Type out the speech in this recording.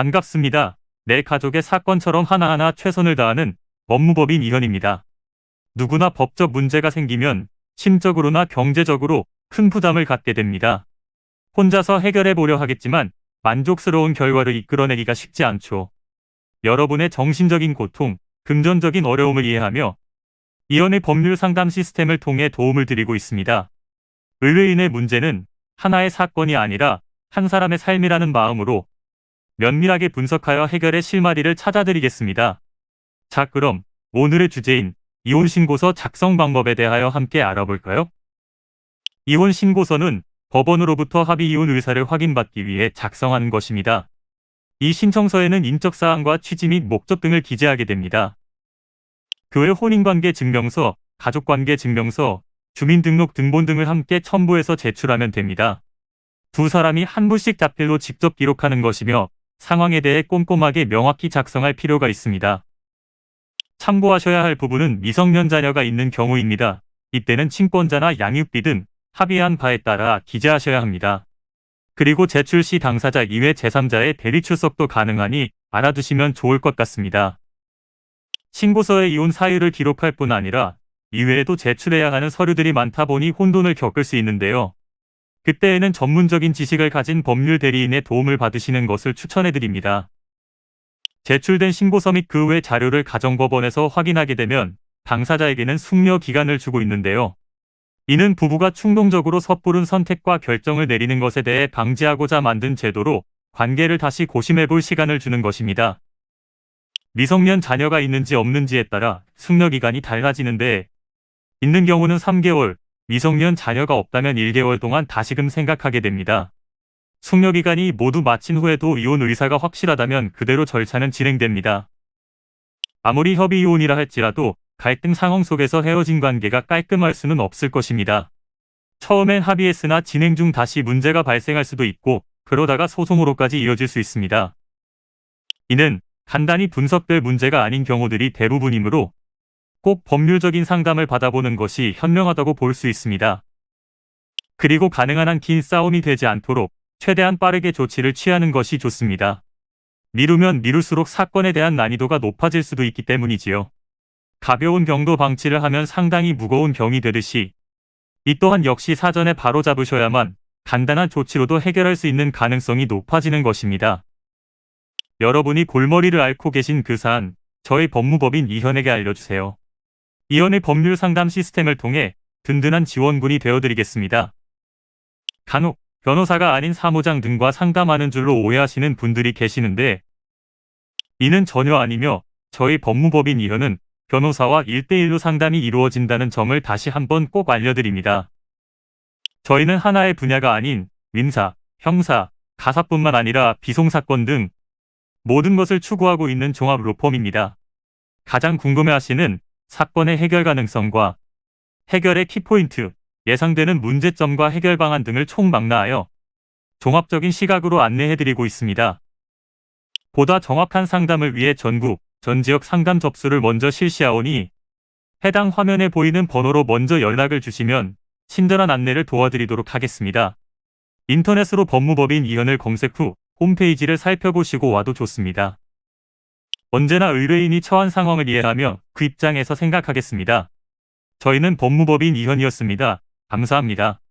반갑습니다. 내 가족의 사건처럼 하나하나 최선을 다하는 법무법인 이현입니다. 누구나 법적 문제가 생기면 심적으로나 경제적으로 큰 부담을 갖게 됩니다. 혼자서 해결해 보려 하겠지만 만족스러운 결과를 이끌어내기가 쉽지 않죠. 여러분의 정신적인 고통, 금전적인 어려움을 이해하며 이현의 법률 상담 시스템을 통해 도움을 드리고 있습니다. 의뢰인의 문제는 하나의 사건이 아니라 한 사람의 삶이라는 마음으로 면밀하게 분석하여 해결의 실마리를 찾아드리겠습니다. 자, 그럼 오늘의 주제인 이혼 신고서 작성 방법에 대하여 함께 알아볼까요? 이혼 신고서는 법원으로부터 합의 이혼 의사를 확인받기 위해 작성하는 것입니다. 이 신청서에는 인적사항과 취지 및 목적 등을 기재하게 됩니다. 그 외 혼인관계 증명서, 가족관계 증명서, 주민등록 등본 등을 함께 첨부해서 제출하면 됩니다. 두 사람이 한 부씩 자필로 직접 기록하는 것이며 상황에 대해 꼼꼼하게 명확히 작성할 필요가 있습니다. 참고하셔야 할 부분은 미성년 자녀가 있는 경우입니다. 이때는 친권자나 양육비 등 합의한 바에 따라 기재하셔야 합니다. 그리고 제출 시 당사자 이외 제3자의 대리 출석도 가능하니 알아두시면 좋을 것 같습니다. 신고서에 이혼 사유를 기록할 뿐 아니라 이외에도 제출해야 하는 서류들이 많다 보니 혼돈을 겪을 수 있는데요. 그때에는 전문적인 지식을 가진 법률 대리인의 도움을 받으시는 것을 추천해드립니다. 제출된 신고서 및 그 외 자료를 가정법원에서 확인하게 되면 당사자에게는 숙려 기간을 주고 있는데요. 이는 부부가 충동적으로 섣부른 선택과 결정을 내리는 것에 대해 방지하고자 만든 제도로 관계를 다시 고심해볼 시간을 주는 것입니다. 미성년 자녀가 있는지 없는지에 따라 숙려 기간이 달라지는데 있는 경우는 3개월, 미성년 자녀가 없다면 1개월 동안 다시금 생각하게 됩니다. 숙려 기간이 모두 마친 후에도 이혼 의사가 확실하다면 그대로 절차는 진행됩니다. 아무리 협의 이혼이라 할지라도 갈등 상황 속에서 헤어진 관계가 깔끔할 수는 없을 것입니다. 처음엔 합의했으나 진행 중 다시 문제가 발생할 수도 있고 그러다가 소송으로까지 이어질 수 있습니다. 이는 간단히 분석될 문제가 아닌 경우들이 대부분이므로 꼭 법률적인 상담을 받아보는 것이 현명하다고 볼 수 있습니다. 그리고 가능한 한 긴 싸움이 되지 않도록 최대한 빠르게 조치를 취하는 것이 좋습니다. 미루면 미룰수록 사건에 대한 난이도가 높아질 수도 있기 때문이지요. 가벼운 병도 방치를 하면 상당히 무거운 병이 되듯이 이 또한 역시 사전에 바로잡으셔야만 간단한 조치로도 해결할 수 있는 가능성이 높아지는 것입니다. 여러분이 골머리를 앓고 계신 그 사안, 저희 법무법인 이현에게 알려주세요. 이현의 법률 상담 시스템을 통해 든든한 지원군이 되어드리겠습니다. 간혹 변호사가 아닌 사무장 등과 상담하는 줄로 오해하시는 분들이 계시는데 이는 전혀 아니며 저희 법무법인 이현은 변호사와 1대1로 상담이 이루어진다는 점을 다시 한번 꼭 알려드립니다. 저희는 하나의 분야가 아닌 민사, 형사, 가사뿐만 아니라 비송사건 등 모든 것을 추구하고 있는 종합 로펌입니다. 가장 궁금해하시는 사건의 해결 가능성과 해결의 키포인트, 예상되는 문제점과 해결 방안 등을 총망라하여 종합적인 시각으로 안내해드리고 있습니다. 보다 정확한 상담을 위해 전국, 전 지역 상담 접수를 먼저 실시하오니 해당 화면에 보이는 번호로 먼저 연락을 주시면 친절한 안내를 도와드리도록 하겠습니다. 인터넷으로 법무법인 이현을 검색 후 홈페이지를 살펴보시고 와도 좋습니다. 언제나 의뢰인이 처한 상황을 이해하며 그 입장에서 생각하겠습니다. 저희는 법무법인 이현이었습니다. 감사합니다.